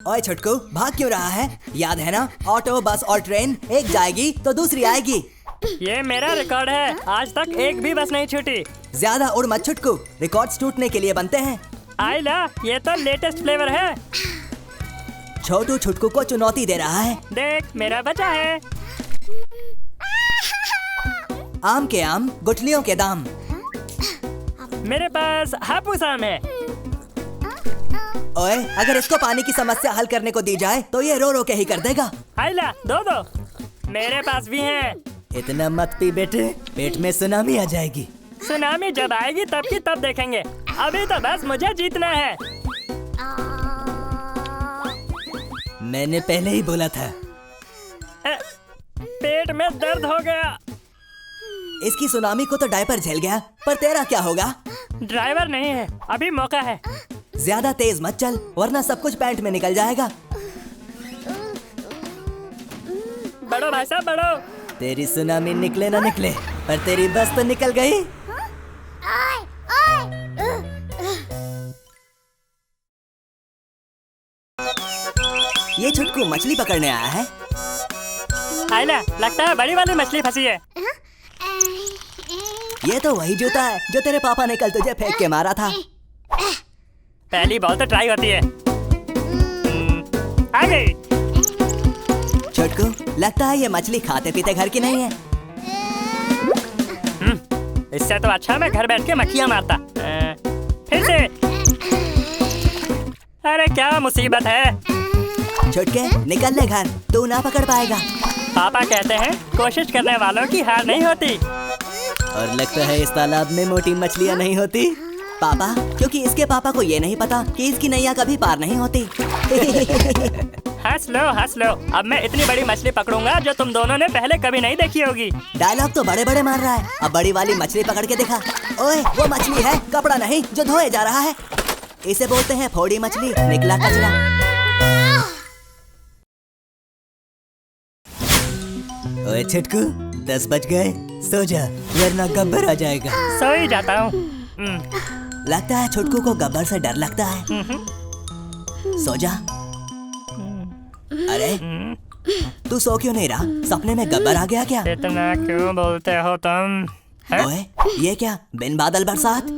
ओए छुटकू, भाग क्यों रहा है? याद है ना, ऑटो बस और ट्रेन एक जाएगी तो दूसरी आएगी। ये मेरा रिकॉर्ड है, आज तक एक भी बस नहीं छूटी। ज्यादा उड़ मत छुटकू, रिकॉर्ड्स टूटने के लिए बनते हैं। आइला, ये तो लेटेस्ट फ्लेवर है। छोटू छुटकू को चुनौती दे रहा है। देख, मेरा बचा है। आम के आम, गुठलियों के दाम। मेरे पास हापुस आम है। ओए, अगर इसको पानी की समस्या हल करने को दी जाए तो ये रो रो के ही कर देगा। आइला, दो दो, मेरे पास भी है। इतना मत पी बेटे, पेट में सुनामी आ जाएगी। सुनामी जब आएगी तब की तब देखेंगे, अभी तो बस मुझे जीतना है। मैंने पहले ही बोला था। पेट में दर्द हो गया। इसकी सुनामी को तो डायपर झेल गया, पर तेरा क्या होगा? ड्राइवर नहीं है, अभी मौका है। ज्यादा तेज मत चल, वरना सब कुछ पैंट में निकल जाएगा। बढ़ो भाई साहब, बढ़ो। तेरी सुनामी निकले ना निकले, पर तेरी बस तो निकल गई। ये छुटकू मछली पकड़ने आया है। आइला, लगता है बड़ी वाली मछली फंसी है। ये तो वही जूता है जो तेरे पापा ने कल तुझे फेंक के मारा था। पहली बॉल तो ट्राई होती है। आ गई। छुटकू, लगता है ये मछली खाते पीते घर की नहीं है। इससे तो अच्छा मैं घर बैठ के मक्खियाँ मारता। फिर से। अरे क्या मुसीबत है। छुटके, निकल ले घर, तू ना पकड़ पाएगा। पापा कहते हैं कोशिश करने वालों की हार नहीं होती। और लगता है इस तालाब में मोटी मछलियाँ नहीं होती। पापा, क्योंकि इसके पापा को ये नहीं पता कि इसकी नैया कभी पार नहीं होती। हंस लो, हंस लो। अब मैं इतनी बड़ी मछली पकड़ूंगा जो तुम दोनों ने पहले कभी नहीं देखी होगी। डायलॉग तो बड़े बड़े मार रहा है, अब बड़ी वाली मछली पकड़ के दिखा। ओए, वो मछली है, कपड़ा नहीं जो धोए जा रहा है। इसे बोलते हैं फोड़ी मछली, निकला कचरा। ओए छुटकू, 10 बज गए, सो जा, वरना गब्बर आ जाएगा। सो ही जाता हूँ। लगता है छुटकू को गब्बर से डर लगता है। सो जा। अरे, तू सो क्यों नहीं रहा? सपने में गब्बर आ गया क्या? इतना क्यों बोलते हो तुम? ओए, ये क्या, बिन बादल बरसात?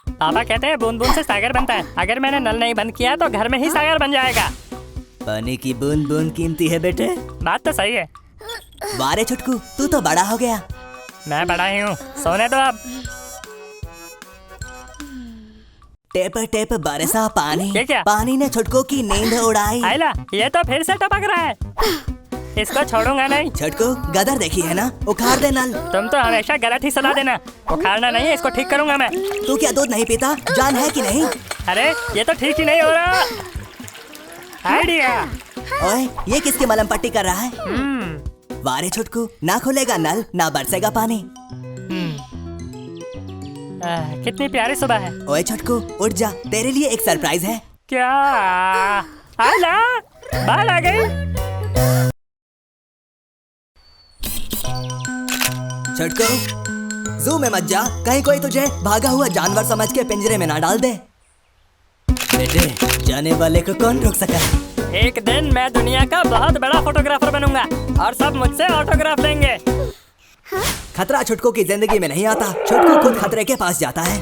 पापा कहते हैं बूंद बूंद से सागर बनता है। अगर मैंने नल नहीं बंद किया तो घर में ही सागर बन जाएगा। पानी की बूंद बूंद कीमती है बेटे। बात तो सही है। वारे छुटकू, तू तो बड़ा हो गया। मैं बड़ा ही हूँ, सोने दो अब। टेप टेप बरसा पानी। ये क्या? पानी ने छुटकू की नींद उड़ाई। आइला, ये तो फिर से टपक रहा है। इसको छोड़ूंगा नहीं। छुटकू, गदर देखी है ना, उखाड़ दे नल। तुम तो हमेशा गलत ही सलाह देना। उखाड़ना नहीं है, इसको ठीक करूंगा मैं। तू क्या दूध नहीं पीता? जान है कि नहीं? अरे, ये तो ठीक ही नहीं हो रहा। आइडिया। ओए, ये किसकी मलम पट्टी कर रहा है? वारे छुटकू, ना खुलेगा नल, ना बरसेगा पानी। कितनी प्यारी सुबह है। ओए छुटकू, उठ जा, तेरे लिए एक सरप्राइज है। क्या? आइला, बाहर आ गई। छुटकू, जू में मत जा, कहीं कोई तुझे भागा हुआ जानवर समझ के पिंजरे में ना डाल दे। बेटे, जाने वाले को कौन रोक सका? एक दिन मैं दुनिया का बहुत बड़ा फोटोग्राफर बनूंगा और सब मुझसे ऑटोग्राफ लेंगे। खतरा छुटकू की जिंदगी में नहीं आता, छुटकू खुद खतरे के पास जाता है।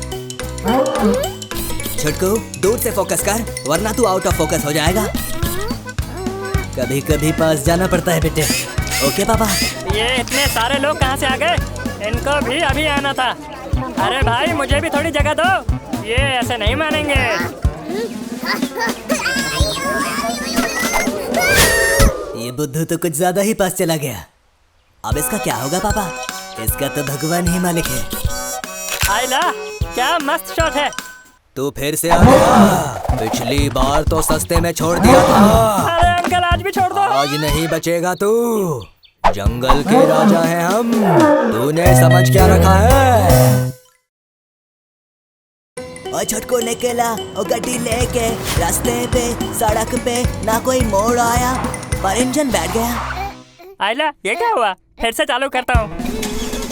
छुटकू, दूर से फोकस कर, वरना तू आउट ऑफ फोकस हो जाएगा। कभी कभी पास जाना पड़ता है बेटे। ओके पापा। ये इतने सारे लोग कहाँ से आ गए? इनको भी अभी आना था। अरे भाई, मुझे भी थोड़ी जगह दो, ये ऐसे नहीं मानेंगे। ये बुद्धू तो कुछ ज्यादा ही पास चला गया। अब इसका क्या होगा पापा? इसका तो भगवान ही मालिक है। आइला, क्या मस्त शॉट है। तू फिर से आ गया। पिछली बार तो सस्ते में छोड़ दिया था। अरे अंकल, आज भी छोड़ दो। आज नहीं बचेगा तू। जंगल के राजा हैं हम, तूने समझ क्या रखा है? और छुटकू निकला और गड्डी लेके, रास्ते पे सड़क पे ना कोई मोड़ आया, पर इंजन बैठ गया। आइला, ये क्या हुआ? फिर से चालू करता हूँ।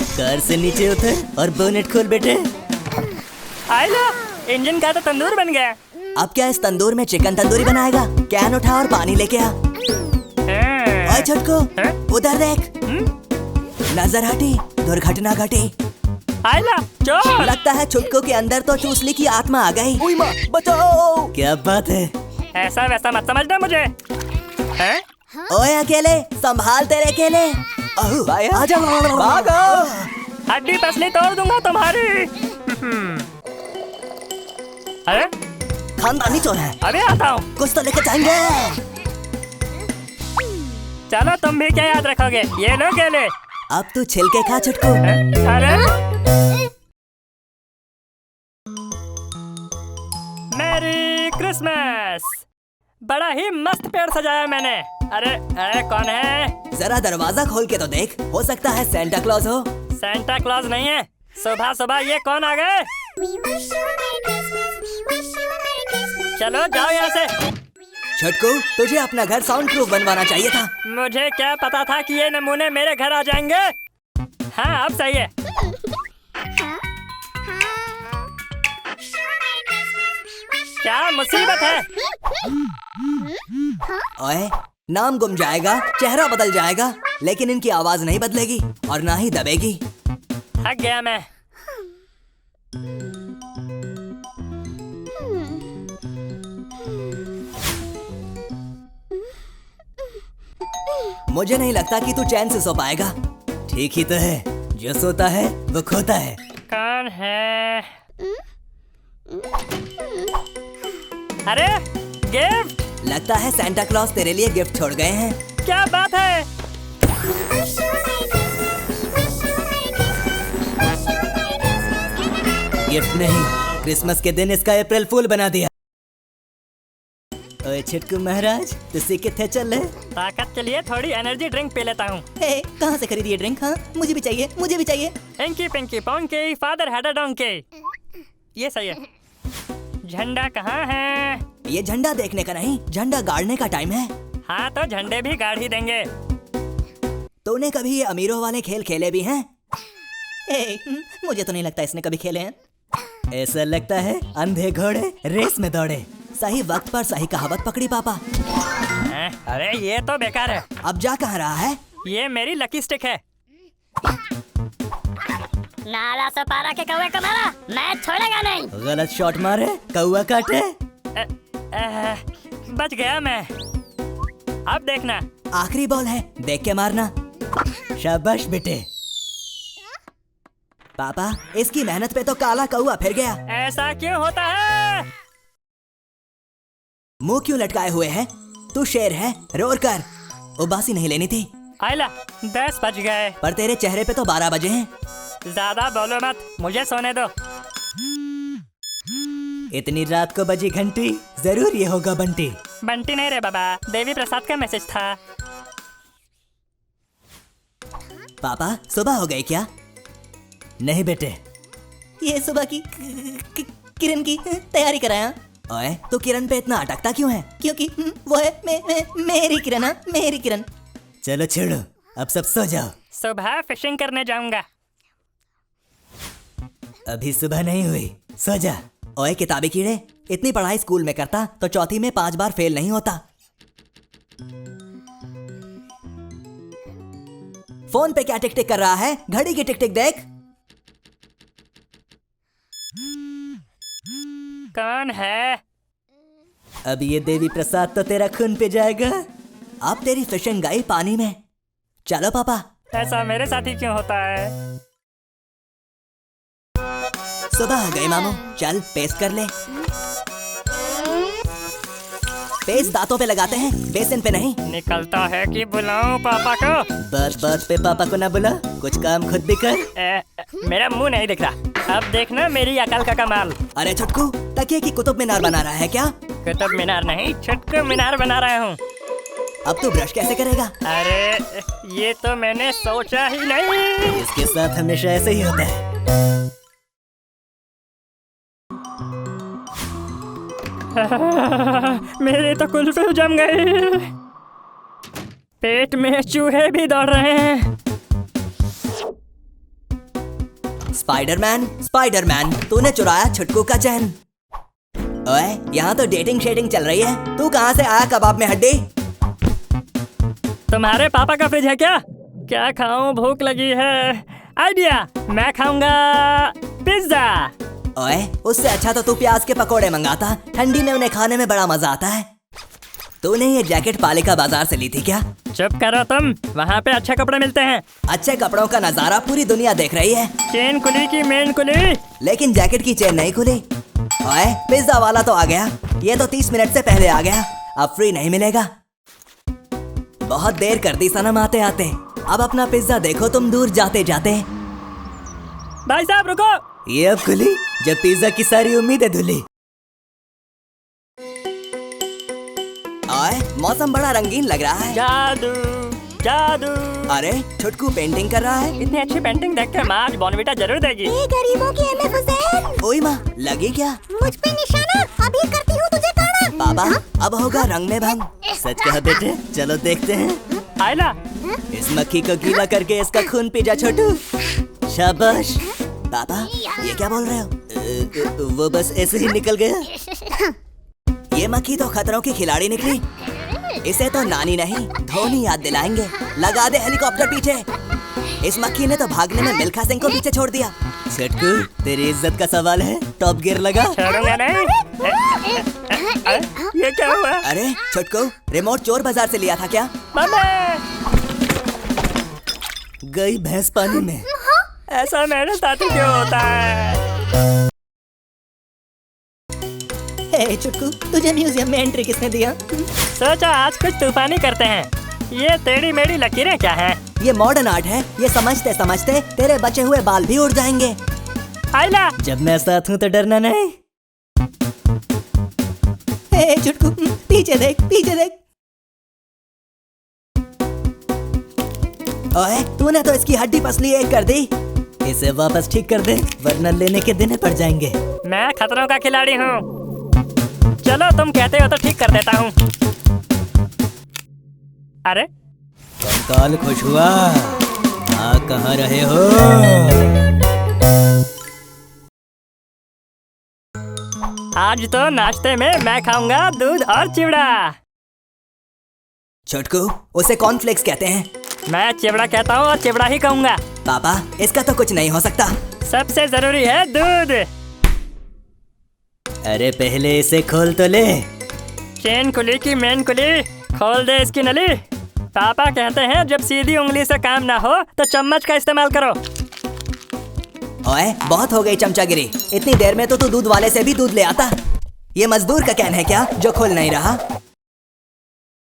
कार से नीचे उतर और बोनेट खोल बेटे। आइला, इंजन का तो तंदूर बन गया। अब क्या इस तंदूर में चिकन तंदूरी बनाएगा? कैन उठा और पानी लेके आ। ओए छुटकू, उधर देख। नजर हटी, दुर्घटना घटी। आइला चोर। लगता है छुटकू के अंदर तो चूसली की आत्मा आ गई। ओए माँ, बचाओ। क्या बात है? ऐसा वैसा मत समझना मुझे। हैं? ओए अकेले, संभाल तेरे अकेले। आजा, भागो। हड्डी पसली तोड़ दूंगा तुम्हारी। अरे खानदानी चोर है। अभी आता हूँ। कुछ तो लेके जाएंगे। चलो तुम भी क्या याद रखोगे? ये लो केले। अब तू छिलके खा छुटकू। अरे मेरी क्रिसमस। बड़ा ही मस्त पेड़ सजाया मैंने। अरे अरे कौन है? जरा दरवाजा खोल के तो देख, हो सकता है सेंटा क्लॉज हो। सेंटा क्लॉज नहीं है। सुबह सुबह ये कौन आ गए? चलो जाओ यहाँ से। छुटकू, तुझे अपना घर साउंड प्रूफ बनवाना चाहिए था। मुझे क्या पता था कि ये नमूने मेरे घर आ जाएंगे। हाँ अब सही है। क्या मुसीबत है? ओए, नाम गुम जाएगा, चेहरा बदल जाएगा, लेकिन इनकी आवाज नहीं बदलेगी और ना ही दबेगी। थक गया मैं। मुझे नहीं लगता कि तू चैन से सो पाएगा। ठीक ही तो है, जो सोता है वो खोता है। कौन है? अरे गिफ्ट। लगता है सेंटा क्लॉज तेरे लिए गिफ्ट छोड़ गए हैं। क्या बात है? गिफ्ट नहीं, क्रिसमस के दिन इसका अप्रैल फूल बना दिया। ओए छिटकू महाराज, तुझसे किथे चले? ताकत के लिए थोड़ी एनर्जी ड्रिंक पी लेता हूँ। कहाँ से खरीदी ये ड्रिंक? हाँ, मुझे भी चाहिए, मुझे भी चाहिए। Inky pinky ponky father had a donkey. ये सही है। झंडा कहाँ है? ये झंडा देखने का नहीं, झंडा गाड़ने का टाइम है। हाँ तो झंडे भी गाड़ ही देंगे। तूने कभी ये अमीरों वाले खेल खेले भी हैं? मुझे तो नहीं लगता इसने कभी खेले हैं। ऐसा लगता है अंधे घोड़े रेस में दौड़े। सही वक्त पर सही कहावत पकड़ी पापा। अरे ये तो बेकार है। अब जा कहाँ रहा है? ये मेरी लकी स्टिक है। नाला से पारा के कौवे को मारा, मैच छोड़ेगा नहीं। गलत शॉट मारे, कौवा काटे। बच गया मैं। अब देखना। आखिरी बॉल है, देख के मारना। शाबाश बेटे। पापा, इसकी मेहनत पे तो काला कौवा फिर गया। ऐसा क्यों होता है? मुंह क्यों लटकाए हुए है? तू शेर है, रोर कर। उबासी नहीं लेनी थी। आइला 10 बज गए। पर तेरे चेहरे पे तो 12 बजे हैं। ज्यादा बोलो मत, मुझे सोने दो। इतनी रात को बजी घंटी, जरूर ये होगा बंटी। बंटी नहीं रे बाबा, देवी प्रसाद का मैसेज था। पापा, सुबह हो गई क्या? नहीं बेटे, ये सुबह की किरण की तैयारी कराया। ओए, तो किरण पे इतना अटकता क्यों है? क्योंकि वो है मेरी किरण, मेरी किरण। चलो छोड़ो, अब सब सो जाओ। सुबह फिशिंग करने जाऊंगा। अभी सुबह नहीं हुई, सो जा। ओए किताबी कीड़े, इतनी पढ़ाई स्कूल में करता तो चौथी में 5 बार फेल नहीं होता। फोन पे क्या टिक टिक कर रहा है? घड़ी की टिक टिक देख। कौन है? अब ये देवी प्रसाद तो तेरा खून पे जाएगा। अब तेरी फिशिंग गई पानी में। चलो पापा। ऐसा मेरे साथ ही क्यों होता है? सुबह हो गई मामू, चल पेस्ट कर ले। पेस्ट दांतों पे लगाते हैं, बेसन पे नहीं। निकलता है कि बुलाऊं पापा को? बात बात पे पापा को ना बुला, कुछ काम खुद भी कर। मेरा मुंह नहीं दिख रहा। अब देखना मेरी अकल का कमाल। अरे छुटकू, तकिए की कुतुब मीनार बना रहा है क्या? कुतुब मीनार नहीं, छुटकू मीनार बना रहा हूँ। अब तू ब्रश कैसे करेगा? अरे ये तो मैंने सोचा ही नहीं। इसके साथ हमेशा ऐसे ही होता है। मेरी तो कुल्फी जम गई। पेट में चूहे भी दौड़ रहे हैं। स्पाइडरमैन, स्पाइडरमैन, तूने चुराया छुटकू का चैन। ओए, यहाँ तो डेटिंग शेटिंग चल रही है। तू कहाँ से आया कबाब में हड्डी? तुम्हारे पापा का फ्रिज है क्या? क्या खाऊं, भूख लगी है। आइडिया, मैं खाऊंगा पिज्जा। ओए, उससे अच्छा तो तू प्याज के पकोड़े मंगाता। ठंडी में उन्हें खाने में बड़ा मजा आता है। तूने ये जैकेट पालिका बाजार से ली थी क्या? चुप करो तुम, वहाँ पे अच्छे कपड़े मिलते हैं। अच्छे कपड़ों का नजारा पूरी दुनिया देख रही है, चेन खुली की मेन खुली। लेकिन जैकेट की चेन नहीं खुली। ओए, पिज्जा वाला तो आ गया। ये तो 30 मिनट से पहले आ गया। अब फ्री नहीं मिलेगा। बहुत देर कर दी सनम आते आते। अब अपना पिज्जा देखो तुम दूर जाते जाते। भाई साहब रुको। ये अब खुली जब पिज्जा की सारी उम्मीदें धुली। ओए, मौसम बड़ा रंगीन लग रहा है। जादू जादू। अरे, छुटकू पेंटिंग कर रहा है। इतनी अच्छी पेंटिंग देख कर माँ आज बॉर्नविटा जरूर देगी। ये गरीबों की एमएफ हुसैन। ओए माँ, लगी क्या? मुझ पे निशाना, अभी करती हूँ तुझे ताना। पापा, अब होगा रंग में भंग। सच कहा बेटे, चलो देखते हैं। आयला, इस मक्खी को गीला करके इसका खून पी जा छोटू। शाबाश। पापा, ये क्या बोल रहे हो? वो बस ऐसे ही निकल गया। ये मक्खी तो खतरों की खिलाड़ी निकली। इसे तो नानी नहीं, धोनी याद दिलाएंगे। लगा दे हेलीकॉप्टर पीछे। इस मक्खी ने तो भागने में मिल्खा सिंह को पीछे छोड़ दिया। छटकू, तेरी इज्जत का सवाल है, टॉप गियर लगा। छोड़ूंगा नहीं। ये क्या हुआ? अरे छटकू, रिमोट चोर बाजार से लिया था क्या? मम्मी, गई भैंस पानी में। ऐसा मेरे साथ ही क्यों होता है? हे छटकू, तुझे म्यूजियम में एंट्री किसने दिया? सोचा आज कुछ तूफानी करते हैं। ये टेढ़ी मेढ़ी लकीरें क्या हैं? ये मॉडर्न आर्ट है। ये समझते समझते तेरे बचे हुए बाल भी उड़ जाएंगे। आइला, जब मैं साथ हूँ तो डरना नहीं। हे छुटकू, पीछे देख, पीछे देख। ओए, तूने तो इसकी हड्डी पसली एक कर दी। इसे वापस ठीक कर दे, वरना लेने के दिन पड़ जाएंगे। मैं खतरों का खिलाड़ी हूँ। चलो तुम कहते हो तो ठीक कर देता हूँ। अरे, कंकाल खुश हुआ। कहाँ रहे हो? आज तो नाश्ते में मैं खाऊंगा दूध और चिवड़ा। छोटकू, उसे कॉर्नफ्लेक्स कहते हैं। मैं चिवड़ा कहता हूँ और चिवड़ा ही कहूँगा। पापा, इसका तो कुछ नहीं हो सकता। सबसे जरूरी है दूध। अरे पहले इसे खोल तो ले। चेन खुली की मेन खुली, खोल दे इसकी नली। पापा कहते हैं जब सीधी उंगली से काम ना हो तो चम्मच का इस्तेमाल करो। ओए, बहुत हो गई चमचागिरी। इतनी देर में तो तू दूध वाले से भी दूध ले आता। ये मजदूर का कैन है क्या जो खोल नहीं रहा?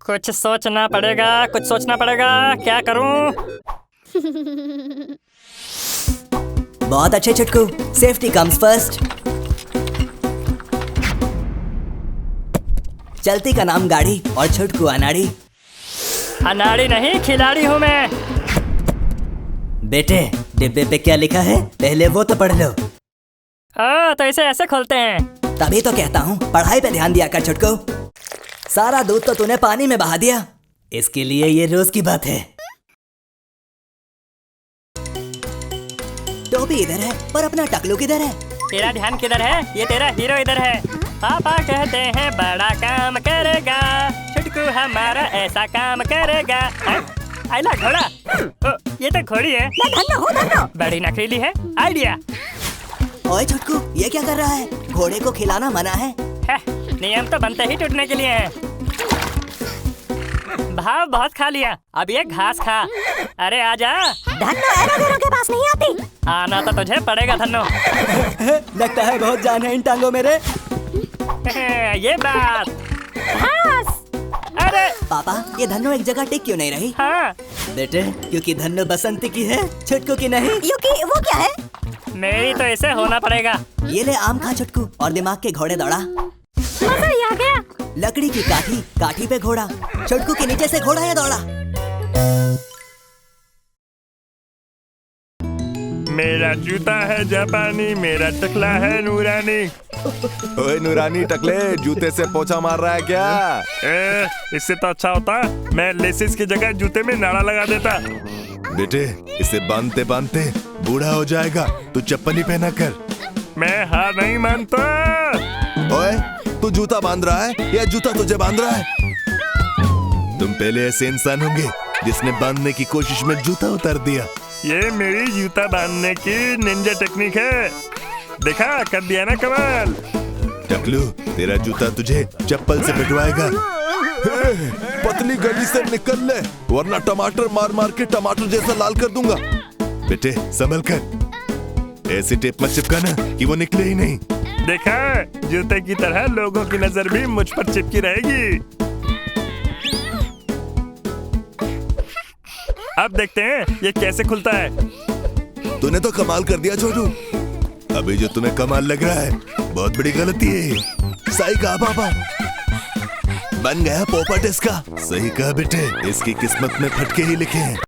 कुछ सोचना पड़ेगा, कुछ सोचना पड़ेगा। क्या करूं? बहुत अच्छे छुटकू, सेफ्टी कम्स फर्स्ट। चलती का नाम गाड़ी और छुटकू अनाड़ी। अनाड़ी नहीं, खिलाड़ी हूँ मैं। बेटे, डिब्बे पे क्या लिखा है पहले वो तो पढ़ लो। तो इसे ऐसे खोलते हैं। तभी तो कहता हूँ पढ़ाई पे ध्यान दिया कर छुटकू। सारा दूध तो तूने पानी में बहा दिया। इसके लिए ये रोज की बात है। टोपी इधर है, पर अपना टकलू किधर है? तेरा ध्यान किधर है? ये तेरा हीरो इधर है। पापा कहते हैं बड़ा काम करेगा, छुटकू हमारा ऐसा काम करेगा। आइला घोड़ा। ये तो घोड़ी है। बड़ी नखरीली है। आइडिया। ओए छुटकू, ये क्या कर रहा है? घोड़े को खिलाना मना है। नियम तो बनते ही टूटने के लिए हैं। भाव बहुत खा लिया, अब ये घास खा। अरे आजा। धन्नो एरोगेरों के पास नहीं आती। आना तो तुझे पड़ेगा धन्नो। लगता है बहुत जान है इन टांगों मेरे। ये बात। अरे पापा, ये धन्नो एक जगह टिक क्यों नहीं रही? हाँ, बेटे, क्योंकि धन्नो बसंती की है, छुटकू की नहीं। युकी, वो क्या है? मेरी तो इसे होना पड़ेगा। ये ले आम खा छुटकू और दिमाग के घोड़े दौड़ा। मजा ही आ गया। लकड़ी की काठी, काठी पे घोड़ा। छुटकू के नीचे से घोड़ा या दौड़ा। मेरा जूता है जापानी, मेरा टकला है नूरानी। ओए नूरानी टकले, जूते से पोछा मार रहा है क्या? इससे तो अच्छा होता मैं लेसिस की जगह जूते में नाड़ा लगा देता। बेटे, इसे बांधते बांधते बूढ़ा हो जाएगा, तू चप्पल ही पहना कर। मैं हार नहीं मानता। ओए, तू जूता बांध रहा है या जूता तुझे बांध रहा है? तुम पहले ऐसे इंसान होंगे जिसने बांधने की कोशिश में जूता उतार दिया। ये मेरी जूता बांधने की निंजा टेक्निक है। देखा, कर दिया ना कमाल। टकलू, तेरा जूता तुझे चप्पल से पिटवाएगा। पतली गली से निकल ले, वरना टमाटर मार मार के टमाटर जैसा लाल कर दूंगा। बेटे संभल कर, ऐसी टेप मत चिपकाना कि वो निकले ही नहीं। देखा, जूते की तरह लोगों की नजर भी मुझ पर चिपकी रहेगी। अब देखते हैं ये कैसे खुलता है। तूने तो कमाल कर दिया छोटू। अभी जो तुम्हें कमाल लग रहा है बहुत बड़ी गलती है। सही कहा पापा, बन गया पोपट इसका। सही कहा बेटे, इसकी किस्मत में फटके ही लिखे हैं।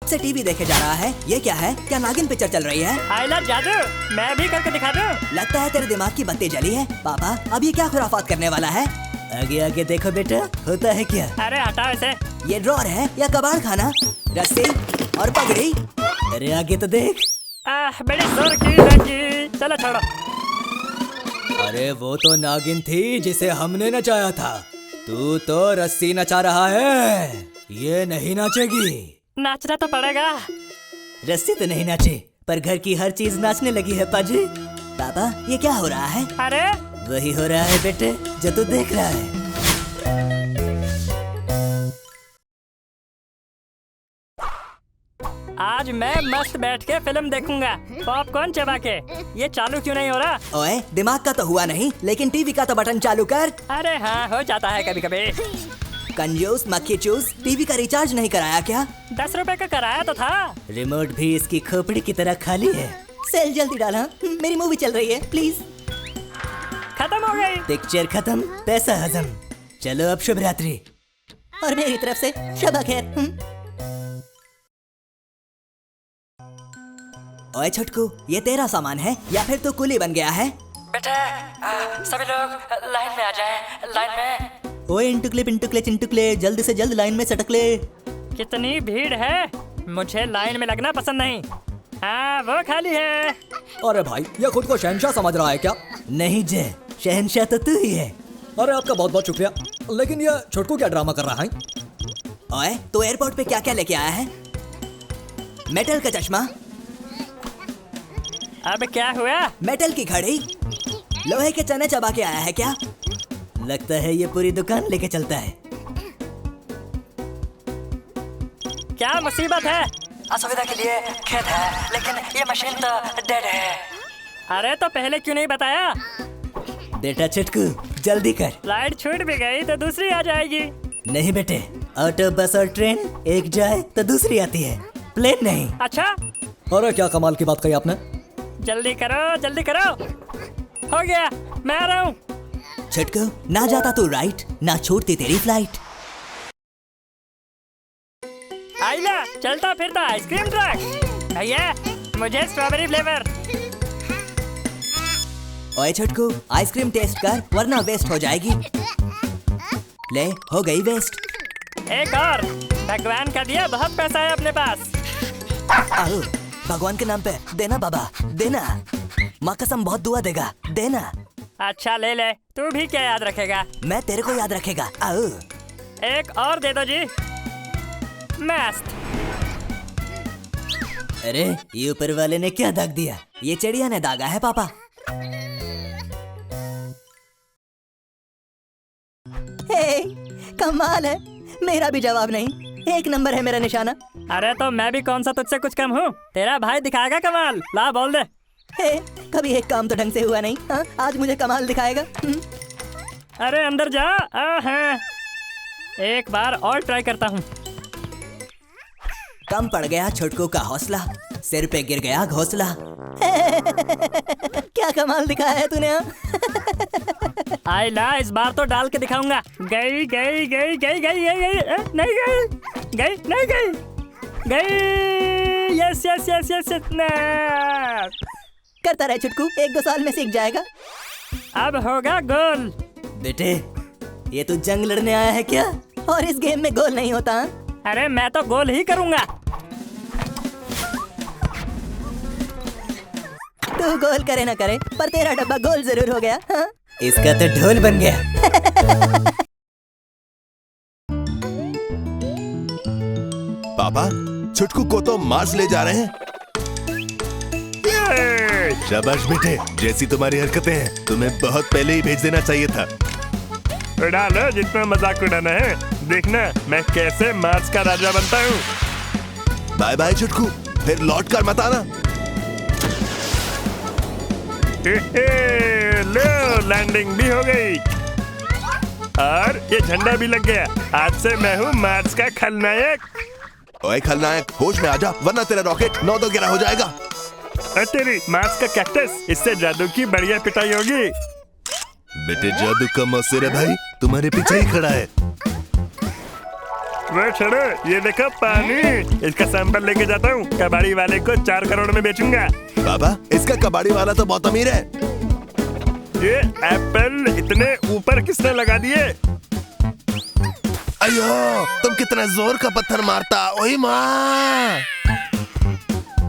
से टीवी देखे जा रहा है। ये क्या है? क्या नागिन पिक्चर चल रही है? आई लव जादू, मैं भी करके दिखा दूं? लगता है तेरे दिमाग की बत्ती जली है। पापा, अब ये क्या खुराफात करने वाला है? आगे आगे देखो बेटा, होता है क्या? अरे हटाओ इसे। ये ड्रॉर है या कबाड़ खाना? रस्सी और पगड़ी? अरे आगे तो देख। बड़ी जोर की लगी। चलो छोड़ो। अरे वो तो नागिन थी जिसे हमने नचाया था। तू तो रस्सी नचा रहा है, ये नहीं नाचेगी। नाचना तो पड़ेगा। रस्सी तो नहीं नाचे, पर घर की हर चीज नाचने लगी है पाजी। पापा, ये क्या हो रहा है? अरे वही हो रहा है बेटे जो तू देख रहा है। आज मैं मस्त बैठ के फिल्म देखूंगा, पॉपकॉर्न चबा के। ये चालू क्यों नहीं हो रहा? ओए, दिमाग का तो हुआ नहीं, लेकिन टीवी का तो बटन चालू कर। अरे हाँ, हो जाता है कभी कभी। कंजूस मक्खी चूस, टीवी का रिचार्ज नहीं कराया क्या? 10 रुपए का कराया तो था। रिमोट भी इसकी खोपड़ी की तरह खाली है। सेल जल्दी डाला, मेरी मूवी चल रही है प्लीज। खत्म हो गई। पिक्चर खत्म, पैसा हजम। चलो अब शुभ रात्रि, और मेरी तरफ से शबा खैर। ओए छोटकू, ये तेरा सामान है या फिर तू कुली बन गया है? बेटे, सभी लोग लाइन में आ जाएं, लाइन में। ओए इंटुकले पिंटुकले चिंटुकले, जल्द से जल्द लाइन में सटक ले। कितनी भीड़ है, मुझे लाइन में लगना पसंद नहीं। हाँ, वो खाली है। अरे भाई, ये खुद को शहंशाह समझ रहा है क्या? नहीं जय, शहंशाह तो तू ही है। अरे आपका बहुत बहुत शुक्रिया, लेकिन ये छोटकू क्या ड्रामा कर रहा है? ओए, तो एयरपोर्ट पे क्या क्या लेके आया है? मेटल का चश्मा, अब क्या हुआ? मेटल की घड़ी, लोहे के चने चबा के आया है क्या? लगता है ये पूरी दुकान लेके चलता है। क्या मुसीबत है? असुविधा के लिए खेद है, लेकिन ये मशीन तो डेड है। अरे तो पहले क्यों नहीं बताया? बेटा छोटकू, जल्दी कर। लाइट छूट भी गई तो दूसरी आ जाएगी। नहीं बेटे, ऑटो बस और ट्रेन एक जाए तो दूसरी आती है, प्लेन नहीं। अच्छा, अरे क्या कमाल की बात कही आपने। जल्दी करो, जल्दी करो। हो गया, मैं आ रहा हूँ। छोटकू, ना जाता तू राइट, ना छूटती तेरी फ्लाइट। आइला, चलता फिरता आइसक्रीम ट्रक। भैया, मुझे स्ट्रॉबेरी फ्लेवर। ओए छोटकू, आइसक्रीम टेस्ट कर वरना वेस्ट हो जाएगी। ले, हो गई वेस्ट। एक और। भगवान का दिया बहुत पैसा है अपने पास। आओ, भगवान के नाम पे देना बाबा, देना। माँ कसम बहुत दुआ देगा, देना। अच्छा ले ले, तू भी क्या याद रखेगा? मैं तेरे को याद रखेगा। आओ। एक और दे दो जी। मस्त। अरे ये ऊपर वाले ने क्या दाग दिया? ये चिड़िया ने दागा है पापा। हे, कमाल है, मेरा भी जवाब नहीं। एक नंबर है मेरा निशाना। अरे तो मैं भी कौन सा तुझसे कुछ कम हूँ? तेरा भाई दिखाएगा कमाल। ला बोल दे। हे, कभी एक काम तो ढंग से हुआ नहीं। हाँ, आज मुझे कमाल दिखाएगा। अरे अंदर जा। हाँ, एक बार और ट्राई करता हूँ। कम पड़ गया छोटकू का हौसला, सिर पे गिर गया घोंसला। क्या कमाल दिखाया है तूने। आइला, इस बार तो डाल के दिखाऊंगा। गई गई गई गई गई गई गई नहीं गई, गई नहीं गई, गई। Yes yes yes yes yes. करता रहे छोटकू, 1-2 साल में सीख जाएगा। अब होगा गोल। बेटे, ये तू जंग लड़ने आया है क्या? और इस गेम में गोल नहीं होता। अरे मैं तो गोल ही करूंगा। तू गोल करे ना करे, पर तेरा डब्बा गोल जरूर हो गया। हाँ? इसका तो ढोल बन गया। पापा, छुटकू को तो मार्स ले जा रहे हैं। शाबाश बेटे, जैसी तुम्हारी हरकतें हैं, तुम्हें बहुत पहले ही भेज देना चाहिए था। उड़ा लो जितना मजाक उड़ाना है। देखना मैं कैसे मार्स का राजा बनता हूँ। बाय बाय छुटकू, फिर लौट कर मत आना। लो लैंडिंग भी हो गई और ये झंडा भी लग गया। आज से मैं हूँ मार्स का खलनायक। ओए खलनायक, होश में आजा, वरना तेरा रॉकेट 9-2-11 हो जाएगा। और तेरी मार्स का कैक्टस, इससे जादू की बढ़िया पिटाई होगी। बेटे जादू का मौसर है भाई, तुम्हारे पीछे ही खड़ा है। वो छोड़ो, ये देखो पानी। इसका सैंपल लेके जाता हूँ, कबाड़ी वाले को 4 करोड़ में बेचूंगा। बाबा, इसका कबाड़ी वाला तो बहुत अमीर है। ये एप्पल इतने ऊपर किसने लगा दिए? अयो, तुम कितना जोर का पत्थर मारता। ओए माँ,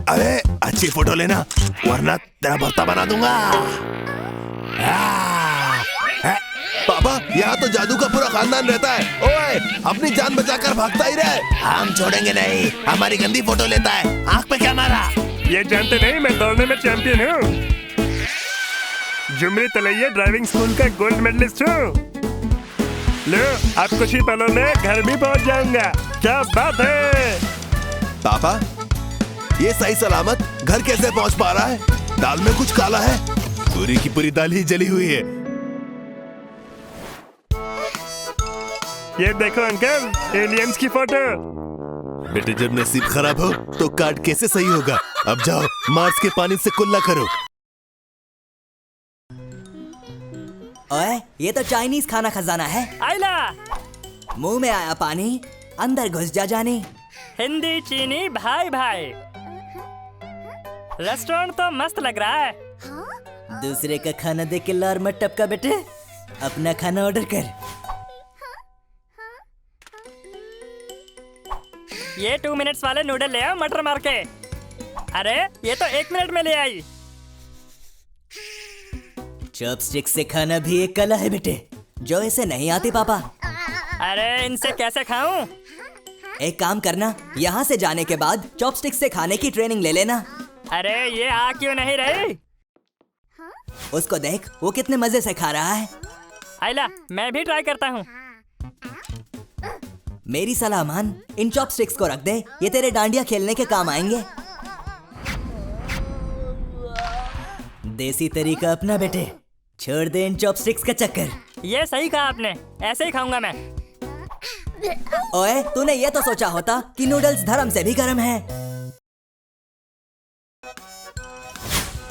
अरे अच्छी फोटो लेना, वरना तेरा भर्ता बना दूंगा। पापा, यहाँ तो जादू का पूरा खानदान रहता है। ओए, अपनी जान बचाकर भागता ही रहे। हम छोड़ेंगे नहीं, हमारी गंदी फोटो लेता है। आँख पे क्या मारा? ये जानते नहीं मैं दौड़ने में चैंपियन हूँ। जुमरी तलैया ड्राइविंग स्कूल का गोल्ड मेडलिस्ट हूँ। लो, अब कुछ ही पलों में घर भी पहुँच जाऊंगा। क्या बात है? पापा, ये सही सलामत घर कैसे पहुँच पा रहा है? दाल में कुछ काला है। पूरी की पूरी दाल ही जली हुई है। ये देखो अंकल, एलियंस की फोटो। बेटे जब नसीब खराब हो तो कार्ड कैसे सही होगा? अब जाओ, मार्स के पानी से कुल्ला करो। ओए, ये तो चाइनीज खाना खजाना है। आइला, मुंह में आया पानी, अंदर घुस जा जानी। हिंदी चीनी भाई भाई। रेस्टोरेंट तो मस्त लग रहा है। दूसरे का खाना देख के लार मत टपका बेटे, अपना खाना ऑर्डर कर। ये 2 मिनट्स वाले नूडल ले आओ मटर मार के। अरे ये तो 1 मिनट में ले आई। चॉपस्टिक से खाना भी एक कला है बेटे, जो इसे नहीं आती पापा। अरे इनसे कैसे खाऊं? एक काम करना, यहाँ से जाने के बाद चॉपस्टिक से खाने की ट्रेनिंग ले लेना। अरे ये आ क्यों नहीं रही? उसको देख, वो कितने मजे से खा रहा है। आइला, मैं भी ट्राई करता हूँ। मेरी सलाह मान, इन चॉपस्टिक्स को रख दे, ये तेरे डांडिया खेलने के काम आएंगे। देसी तरीका अपना बेटे, छोड़ दे इन चॉपस्टिक्स का चक्कर। ये सही कहा आपने, ऐसे ही खाऊंगा मैं। ओए, तूने ये तो सोचा होता कि नूडल्स धर्म से भी गर्म है।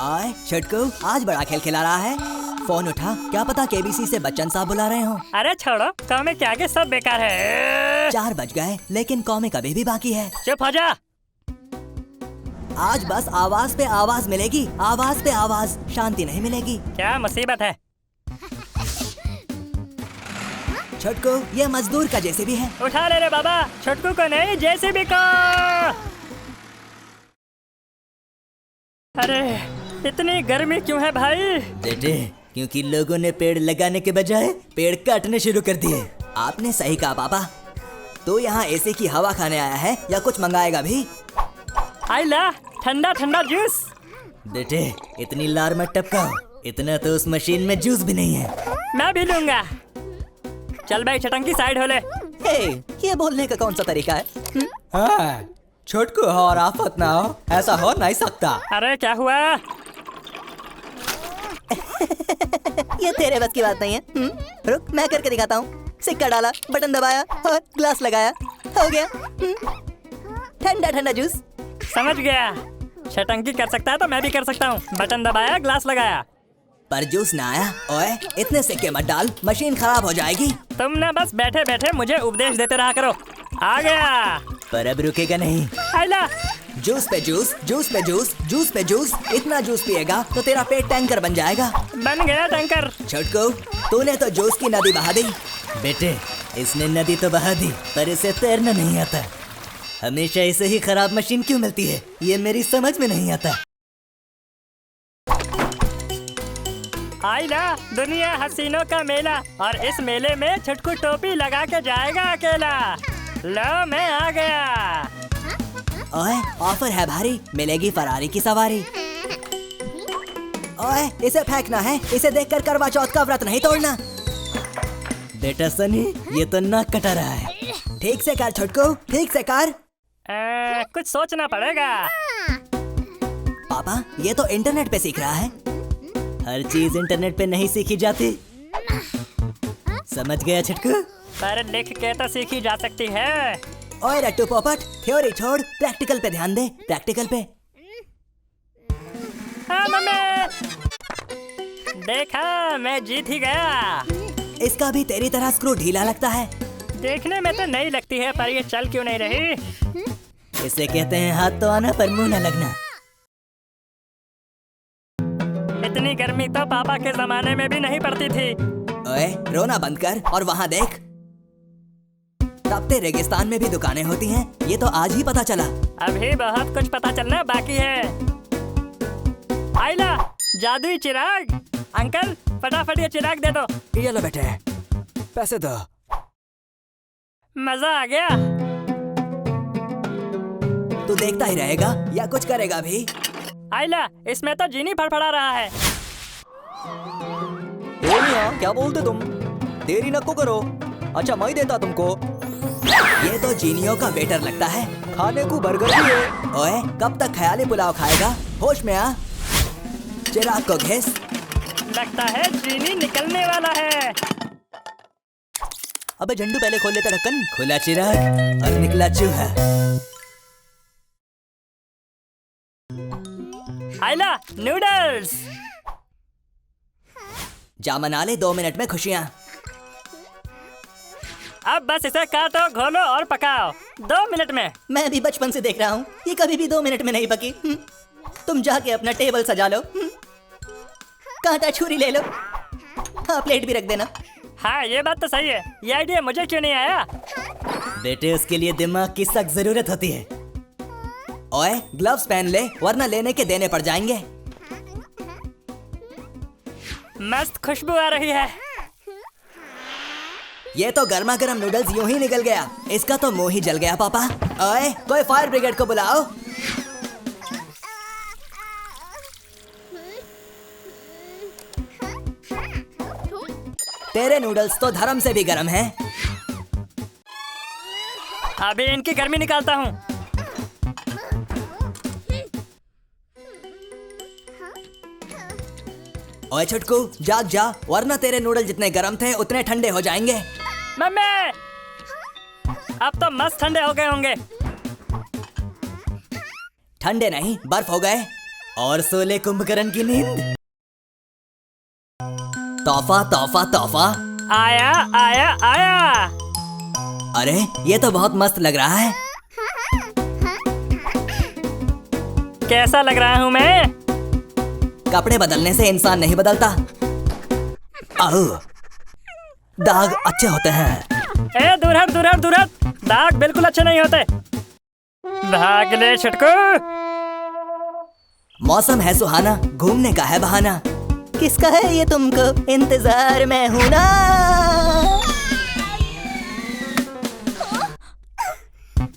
आए छोटकू, आज बड़ा खेल खिला रहा है। फोन उठा, क्या पता केबीसी से बच्चन साहब बुला रहे हो। अरे छोड़ो, कॉमिक के आगे सब बेकार है। 4 बज गए, लेकिन कॉमिक अभी भी बाकी है। चुप हो जा। आज बस आवाज पे आवाज मिलेगी, आवाज पे आवाज, शांति नहीं मिलेगी। क्या मुसीबत है? छोटकू, ये मजदूर का जेसीबी है। उठा ले रे बाबा, छोटकू को नहीं जेसीबी को। अरे इतनी गर्मी क्यों है भाई? बेटे, क्योंकि लोगों ने पेड़ लगाने के बजाय पेड़ काटने शुरू कर दिए। आपने सही कहा पापा। तो यहाँ एसी की हवा खाने आया है या कुछ मंगाएगा भी? आइला, ठंडा ठंडा जूस। बेटे, इतनी लार मत टपकाओ, इतना तो उस मशीन में जूस भी नहीं है। मैं भी लूंगा। चल भाई, छटंकी साइड हो ले। हे, ये बोलने का कौन सा तरीका है? हाँ, छोटकू हो और आफत ना हो, ऐसा हो नहीं सकता। अरे क्या हुआ? ये तेरे बस की बात नहीं है। रुक, मैं करके दिखाता हूँ। सिक्का डाला, बटन दबाया और ग्लास लगाया, हो गया ठंडा ठंडा जूस। समझ गया, छटंकी कर सकता है तो मैं भी कर सकता हूँ। बटन दबाया, ग्लास लगाया, पर जूस ना आया। ओए, इतने सिक्के मत डाल, मशीन खराब हो जाएगी। तुम ना बस बैठे बैठे मुझे उपदेश देते रहा करो। आ गया। पर अब रुकेगा नहीं। आइला, जूस पे जूस, जूस पे जूस, जूस पे जूस, इतना जूस पिएगा तो तेरा पेट टैंकर बन जाएगा। बन गया टैंकर। छोटकू, तूने तो जूस की नदी बहा दी। बेटे, इसने नदी तो बहा दी, पर इसे तैरना नहीं आता। हमेशा इसे ही खराब मशीन क्यों मिलती है, ये मेरी समझ में नहीं आता। आइला दुनिया हसीनों का मेला, और इस मेले में छुटकू टोपी लगा के जाएगा अकेला। लो मैं आ गया। ओए ऑफर है भारी, मिलेगी फरारी की सवारी। ओए इसे फेंकना है, इसे देखकर करवा चौथ का व्रत नहीं तोड़ना। बेटा सनी, ये तो नाक कटा रहा है। ठीक से कर छुटकू, ठीक से कर। कुछ सोचना पड़ेगा। पापा ये तो इंटरनेट पे सीख रहा है। हर चीज इंटरनेट पे नहीं सीखी जाती। समझ गया छुटकू? पर लिख के तो सीखी जा सकती है। ओए रट्टू पोपट, थ्योरी छोड़, प्रैक्टिकल पे ध्यान दे, प्रैक्टिकल पे। हाँ मम्मी, देखा मैं जीत ही गया। इसका भी तेरी तरह स्क्रू ढीला लगता है। देखने में तो नहीं लगती है, पर ये चल क्यों नहीं रही? इसे कहते हैं हाथ तो आना पर मुंह न लगना। इतनी गर्मी तो पापा के जमाने में भी नहीं पड़ती थी। ओए रोना बंद कर और वहाँ देख, तपते रेगिस्तान में भी दुकानें होती हैं। ये तो आज ही पता चला। अभी बहुत कुछ पता चलना बाकी है। आइला जादुई चिराग। अंकल फटाफट ये चिराग दे दो। ये लो बेटे, पैसे दो। मजा आ गया। तू देखता ही रहेगा या कुछ करेगा भी? आइला इसमें तो जीनी फड़फड़ा रहा है। मियां, क्या बोलते तुम? देरी न को करो। अच्छा मैं देता तुमको। ये तो जीनियों का वेटर लगता है। खाने को बर्गर भी है। ओए कब तक ख्याली पुलाव खाएगा? होश में आ। चिराग को घिस। लगता है जीनी निकलने वाला है। अबे झंडू पहले खोल लेता ढक्कन। खुला चिराग और निकला चूहा। आइला नूडल्स। जा मना ले 2 मिनट में खुशियाँ। अब बस इसे काटो, घोलो और पकाओ 2 मिनट में। मैं भी बचपन से देख रहा हूँ, ये कभी भी 2 मिनट में नहीं पकी। तुम जाके अपना टेबल सजा लो। कांटा छुरी ले लो। हाँ प्लेट भी रख देना। हाँ ये बात तो सही है। ये आइडिया मुझे क्यों नहीं आया? बेटे उसके लिए दिमाग की सख्त जरूरत होती है। ओए ग्लव्स पहन ले वरना लेने के देने पड़ जाएंगे। मस्त खुशबू आ रही है। ये तो गर्मा गर्म नूडल्स यूं ही निकल गया। इसका तो मुंह ही जल गया पापा। ओए कोई फायर ब्रिगेड को बुलाओ। तेरे नूडल्स तो धर्म से भी गर्म हैं। अभी इनकी गर्मी निकालता हूँ। ओए छुटकू जाग जा वरना तेरे नूडल जितने गर्म थे उतने ठंडे हो जाएंगे। मम्मी अब तो मस्त ठंडे हो गए होंगे। ठंडे नहीं बर्फ हो गए। और सोले कुंभकर्ण की नींद। तोहफा तोहफा तोहफा। आया आया आया। अरे ये तो बहुत मस्त लग रहा है। कैसा लग रहा हूँ मैं? कपड़े बदलने से इंसान नहीं बदलता। आओ दाग अच्छे होते हैं। ए दूर हट दूर हट दूर हट। दाग बिल्कुल अच्छे नहीं होते। भाग ले छुटकू। मौसम है सुहाना, घूमने का है बहाना। किसका है ये तुमको इंतजार में हूं ना।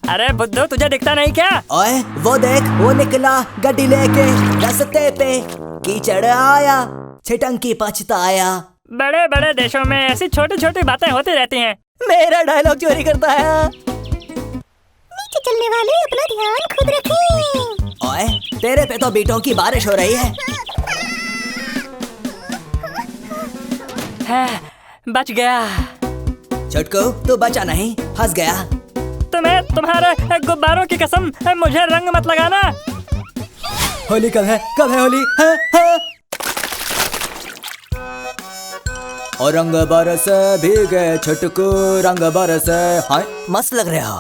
अरे बुद्धू तुझे दिखता नहीं क्या? ओए वो देख वो निकला गड्डी लेके रास्ते पे। कीचड़ आया छिटंकी पछताया। बड़े बड़े देशों में ऐसी छोटी छोटी बातें होती रहती हैं। मेरा डायलॉग चोरी करता है। नीचे चलने वाले अपना ध्यान खुद रखें। ओए तेरे पे तो बीटों की बारिश हो रही है। बच गया। छुटकू तू बचा नहीं, फंस गया। तुम्हें तुम्हारे गुब्बारों की कसम, मुझे रंग मत लगाना। होली कब है? कब है होली? है? और रंग बरस भीगे छुटकू रंग बरस। हाय मस्त लग रहे हो।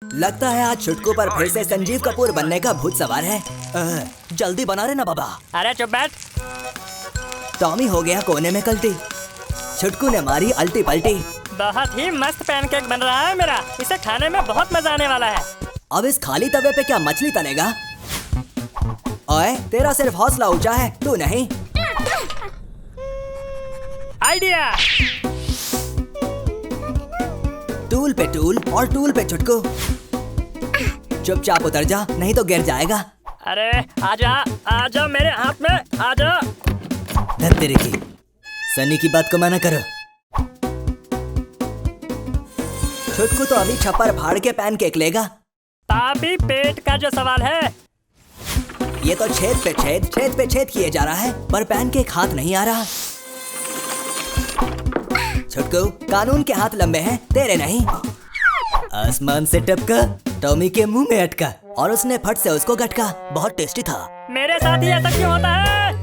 लगता है आज छुटकू पर फिर से संजीव कपूर बनने का भूत सवार है। जल्दी बना रहे ना बाबा। अरे चुप बैठ। टॉमी हो गया कोने में कल्टी। छुटकू ने मारी अल्टी पल्टी। बहुत ही मस्त पैनकेक बन रहा है मेरा। इसे खाने में बहुत मजा आने वाला है। अब इस खाली तवे पे क्या मछली तलेगा? ओए तेरा सिर्फ हौसला ऊंचा है, तू नहीं। आइडिया। टूल पे टूल और टूल पे छुटकू। चुपचाप उतर जा, नहीं तो गिर जाएगा। अरे आजा आजा मेरे हाथ में आजा। धत तेरे की, सनी की बात को माना करो। छुटकू तो अभी छप्पर फाड़ के पैनकेक लेगा। पापी पेट का जो सवाल है, ये तो छेद पे छेद किए जा रहा है, पर पैनकेक हाथ नहीं आ रहा। छुटकू कानून के हाथ लंबे हैं, तेरे नहीं। आसमान से टपका, टॉमी के मुंह में अटका और उसने फट से उसको गटका। बहुत टेस्टी था। मेरे साथ ही ऐसा क्यों होता है?